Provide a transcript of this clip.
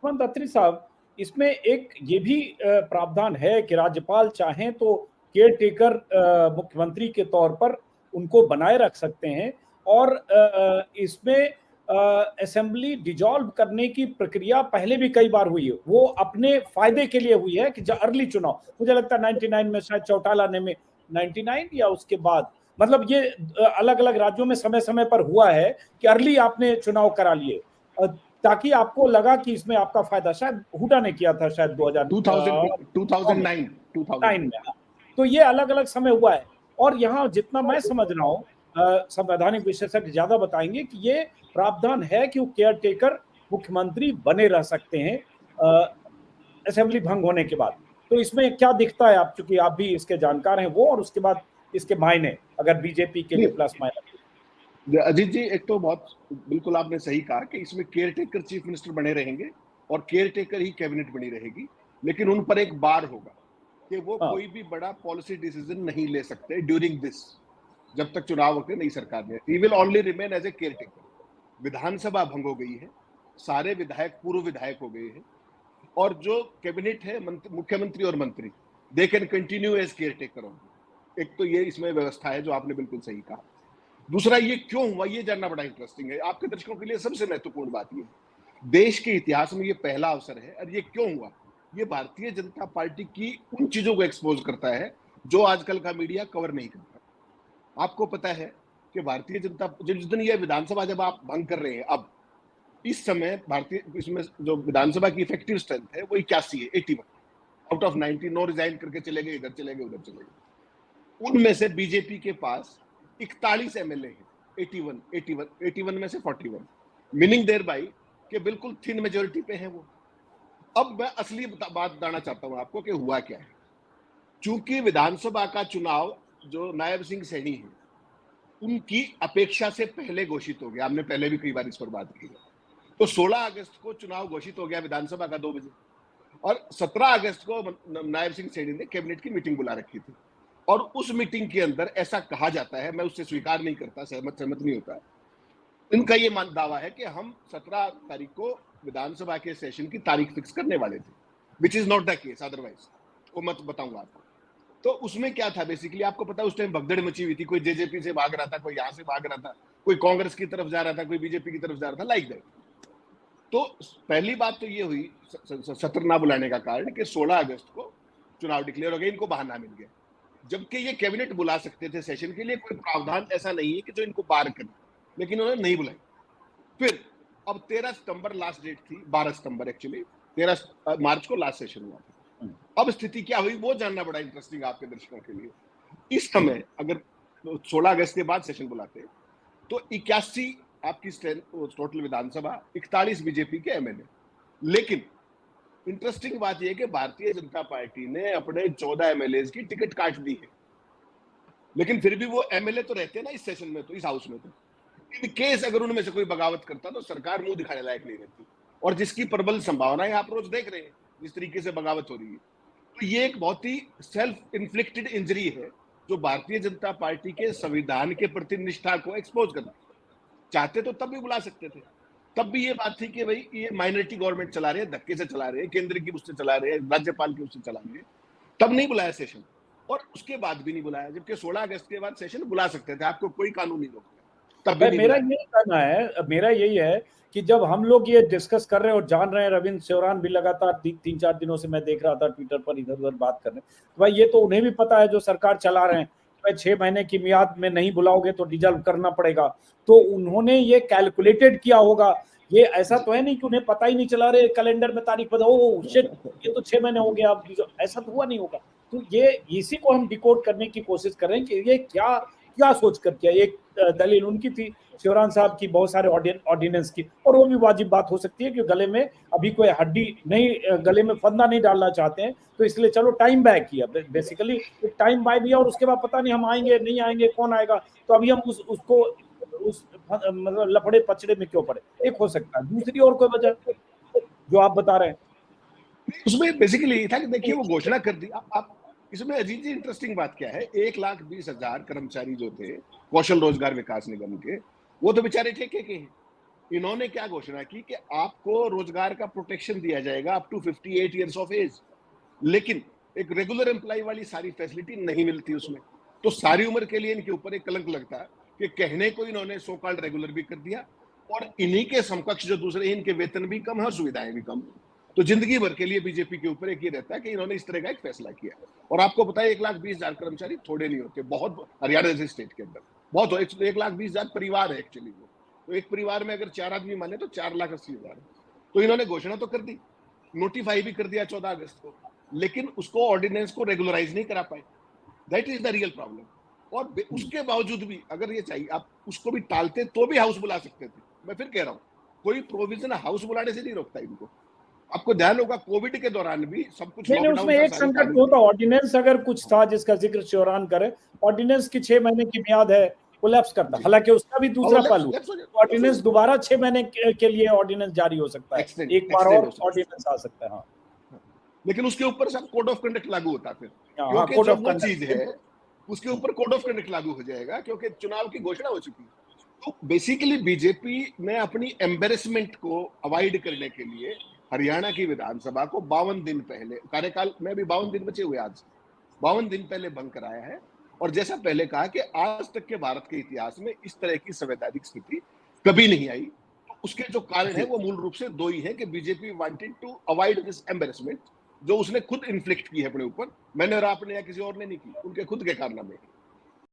लक्ष्मण अत्री साहब, इसमें एक ये भी प्रावधान है कि राज्यपाल चाहें तो केयर टेकर मुख्यमंत्री के तौर पर उनको बनाए रख सकते हैं, और इसमें असेंबली डिजॉल्व करने की प्रक्रिया पहले भी कई बार हुई है, वो अपने फायदे के लिए हुई है कि जो अर्ली चुनाव, मुझे लगता है 99 में शायद चौटाला ने में 99 या उसके बाद, मतलब ये अलग अलग राज्यों में समय समय पर हुआ है कि अर्ली आपने चुनाव करा लिए, ताकि आपको लगा कि इसमें आपका फायदा। शायद हुडा ने किया था शायद 2009 में। तो ये अलग अलग समय हुआ है, और यहाँ जितना मैं समझ रहा हूँ, संवैधानिक विशेषज्ञ ज्यादा बताएंगे कि ये प्रावधान है कि वो केयर टेकर मुख्यमंत्री बने रह सकते हैं असेंबली भंग होने के बाद। तो इसमें क्या दिखता है, आप चूंकि आप भी इसके जानकार हैं वो, और उसके बाद इसके मायने अगर बीजेपी के लिए प्लस माइनस। अजीत जी, एक तो बहुत बिल्कुल आपने सही कहा कि इसमें केयर टेकर चीफ मिनिस्टर बने रहेंगे और केयर टेकर ही कैबिनेट बनी रहेगी, लेकिन उन पर एक बार होगा कि वो कोई भी बड़ा पॉलिसी डिसीजन नहीं ले सकते ड्यूरिंग दिस, जब तक चुनाव होते नई सरकार में। He will only remain as a caretaker. विधानसभा भंग हो गई है, सारे विधायक पूर्व विधायक हो गए हैं, और जो कैबिनेट है, मुख्यमंत्री और मंत्री, they can continue as caretaker. एक तो ये इसमें व्यवस्था है जो आपने बिल्कुल सही कहा। दूसरा, ये क्यों हुआ ये जानना बड़ा इंटरेस्टिंग है। आपके दर्शकों के लिए सबसे महत्वपूर्ण बात ये, देश के इतिहास में ये पहला अवसर है, और ये क्यों हुआ, ये भारतीय जनता पार्टी की उन चीजों को एक्सपोज करता है जो आजकल का मीडिया कवर नहीं करता। आपको पता है कि भारतीय जनता, जिस दिन ये विधानसभा जब आप भंग कर रहे हैं, अब इस समय भारतीय इसमें जो विधानसभा की इफेक्टिव स्ट्रेंथ है वो 81 है, 81 आउट ऑफ 90। नो रिजाइन करके चले गए, इधर चले गए, उधर चले गए। उनमें से बीजेपी के पास 41 एमएलए है, 81 में से 41, मीनिंग देयर बाई कि बिल्कुल थिन मेजोरिटी पे है वो। अब मैं असली बात बताना चाहता हूं आपको कि हुआ क्या है। चूंकि विधानसभा का चुनाव जो नायब सिंह सैनी है उनकी अपेक्षा से पहले घोषित हो गया, हमने पहले भी कई बार इस पर बात की है, तो 16 अगस्त को चुनाव घोषित हो गया विधानसभा का 2 बजे, और 17 अगस्त को नायब सिंह सैनी ने कैबिनेट की मीटिंग बुला रखी थी। और उस मीटिंग के अंदर ऐसा कहा जाता है, मैं उससे स्वीकार नहीं करता, सहमत नहीं होता, इनका ये दावा है कि हम 17 तारीख को विधानसभा के सेशन की तारीख फिक्स करने वाले थे, which is not the case otherwise, वो मत बताऊंगा आपको। तो उसमें क्या था बेसिकली, आपको पता उस टाइम भगदड़ मची हुई थी, कोई जेजेपी से भाग रहा था, कोई यहां से भाग रहा था, कोई कांग्रेस की तरफ जा रहा था, कोई बीजेपी की तरफ जा रहा था, लाइक दैट। तो पहली बात तो ये हुई सत्र ना बुलाने का कारण कि 16 अगस्त को चुनाव डिक्लेयर हो गया, इनको बहाना मिल गया, जबकि ये कैबिनेट बुला सकते थे सेशन के लिए, कोई प्रावधान ऐसा नहीं है कि जो इनको पार करे, लेकिन उन्होंने नहीं बुलाई। फिर अब 13 सितंबर लास्ट डेट थी, 12 सितंबर एक्चुअली, 13 मार्च को लास्ट सेशन हुआ था। अब स्थिति क्या हुई वो जानना बड़ा इंटरेस्टिंग आपके दर्शकों के लिए। इस समय अगर 16 अगस्त के बाद सेशन बुलाते तो 81 आपकी टोटल विधानसभा, 41 बीजेपी के एमएलए। लेकिन इंटरेस्टिंग बात यह है कि भारतीय जनता पार्टी ने अपने 14 एमएलए की टिकट काट दी है, लेकिन फिर भी वो एमएलए तो रहते हैं ना इस सेशन में, तो इस हाउस में। तो इन केस अगर उनमें से कोई बगावत करता तो सरकार मुंह दिखाने लायक नहीं रहती, और जिसकी प्रबल संभावना है आप रोज देख रहे हैं जिस तरीके से बगावत हो रही है। तो ये एक बहुत ही सेल्फ इन्फ्लिक्टेड इंजरी है जो भारतीय जनता पार्टी के संविधान के प्रति निष्ठा को एक्सपोज करती है। चाहते तो तब भी बुला सकते थे, तब भी ये बात थी कि भाई ये माइनॉरिटी गवर्नमेंट चला रहे हैं, धक्के से चला रहे हैं, केंद्र की उससे चला रहे हैं, राज्यपाल की उससे चला रहे हैं, तब नहीं बुलाया सेशन, और उसके बाद भी नहीं बुलाया, जबकि 16 अगस्त के बाद सेशन बुला सकते थे, आपको कोई कानून नहीं रोकता, तब भी नहीं। मेरा यही कहना है, मेरा यही है कि जब हम लोग ये डिस्कस कर रहे हैं और जान रहे हैं, रविंद्र सेवरान भी लगातार 3-4 दिनों से मैं देख रहा था ट्विटर पर इधर उधर बात कर रहे हैं, तो भाई ये तो उन्हें भी पता है जो सरकार चला रहे हैं, भाई 6 महीने की मियाद में नहीं बुलाओगे तो डिजॉल्व करना पड़ेगा। तो उन्होंने ये कैलकुलेटेड किया होगा, ये ऐसा तो है नहीं कि उन्हें पता ही नहीं चला रहे कैलेंडर में तारीख पता, ओ शिट ये तो 6 महीने हो गया, अब ऐसा तो हुआ नहीं होगा। तो ये इसी को हम डिकोड करने की कोशिश कर रहे हैं कि ये क्या सोच कर किया। एक दलील उनकी थी शिवरान साहब की बहुत सारे ऑर्डिनेंस की, और वो भी वाजिब बात हो सकती है कि गले में अभी कोई हड्डी नहीं, गले में फंदा नहीं डालना चाहते हैं, तो इसलिए चलो टाइम बाय किया, बेसिकली टाइम बाय किया, और उसके बाद पता नहीं हम आएंगे नहीं आएंगे, कौन आएगा, तो अभी हम उसको मतलब लफड़े पचड़े में क्यों पड़े, एक हो सकता है। दूसरी और कोई वजह जो आप बता रहे हैं उसमें बेसिकली था कि देखिए वो घोषणा कर दी। आप इसमें अजीत जी इंटरेस्टिंग बात क्या है, 1,20,000 कर्मचारी जो थे कौशल रोजगार विकास निगम के, वो तो बेचारे ठेके के हैं, इन्होंने क्या घोषणा की कि आपको रोजगार का प्रोटेक्शन दिया जाएगा up to 58 years of age, लेकिन एक रेगुलर एम्प्लॉय वाली सारी फैसिलिटी नहीं मिलती उसमें। तो सारी उम्र के लिए इनके ऊपर एक कलंक लगता है कि कहने को इन्होंने सो कॉल्ड रेगुलर भी कर दिया और इन्हीं के समकक्ष जो दूसरे, इनके वेतन भी कम है और सुविधाएं भी कम। तो जिंदगी भर के लिए बीजेपी के ऊपर एक ये रहता है कि इन्होंने इस तरह का एक फैसला किया। और आपको पता है 1,20,000 कर्मचारी थोड़े नहीं होते, बहुत, हरियाणा जैसे स्टेट के अंदर बहुत हो, 1,20,000 परिवार है एक्चुअली वो। तो एक परिवार में अगर 4 आदमी माने तो 4,80,000। तो इन्होंने घोषणा तो कर दी, नोटिफाई भी कर दिया 14 अगस्त को, लेकिन उसको ऑर्डिनेंस को रेगुलराइज नहीं करा पाए। That is the real problem. और उसके बावजूद भी अगर ये चाहिए, आप उसको भी टालते तो भी हाउस बुला सकते थे। मैं फिर कह रहा हूँ, कोई प्रोविजन हाउस बुलाने से नहीं रोकता इनको। आपको ध्यान होगा कोविड के दौरान भी सब कुछ नहीं, लॉकडाउन उसमें था, एक सारी संकट कानून वो थे। था, ऑर्डिनेंस अगर कुछ था जिसका जिक्र शिवरान करे, ऑर्डिनेंस की 6 महीने की मियाद है, वो लैप्स करता। हालांकि उसका भी दूसरा पहलू, ऑर्डिनेंस दोबारा 6 महीने के लिए ऑर्डिनेंस जारी हो सकता है, एक बार और ऑर्डिनेंस आ सकता है। हाँ, लेकिन उसके ऊपर सब कोड ऑफ कंडक्ट लागू होता है फिर, हाँ, क्योंकि कोड जो ऑफ वो चीज कंडक्ट है उसके ऊपर कोड ऑफ कंडक्ट लागू हो जाएगा, क्योंकि चुनाव की घोषणा हो चुकी है। तो बेसिकली बीजेपी ने अपनी एम्बेरसमेंट को अवॉइड करने के लिए हरियाणा की विधानसभा को 52 दिन पहले, कार्यकाल में भी 52 दिन बचे हुए, आज 52 दिन पहले भंग कराया है। और जैसा पहले कहा कि आज तक के भारत के इतिहास में इस तरह की संवैधानिक स्थिति कभी नहीं आई। तो उसके जो कारण है वो मूल रूप से दो ही है कि BJP wanted to avoid this embarrassment, जो उसने खुद इन्फ्लिक्ट की है अपने ऊपर। मैंने और आपने या किसी और ने नहीं की, उनके खुद के कारनामे।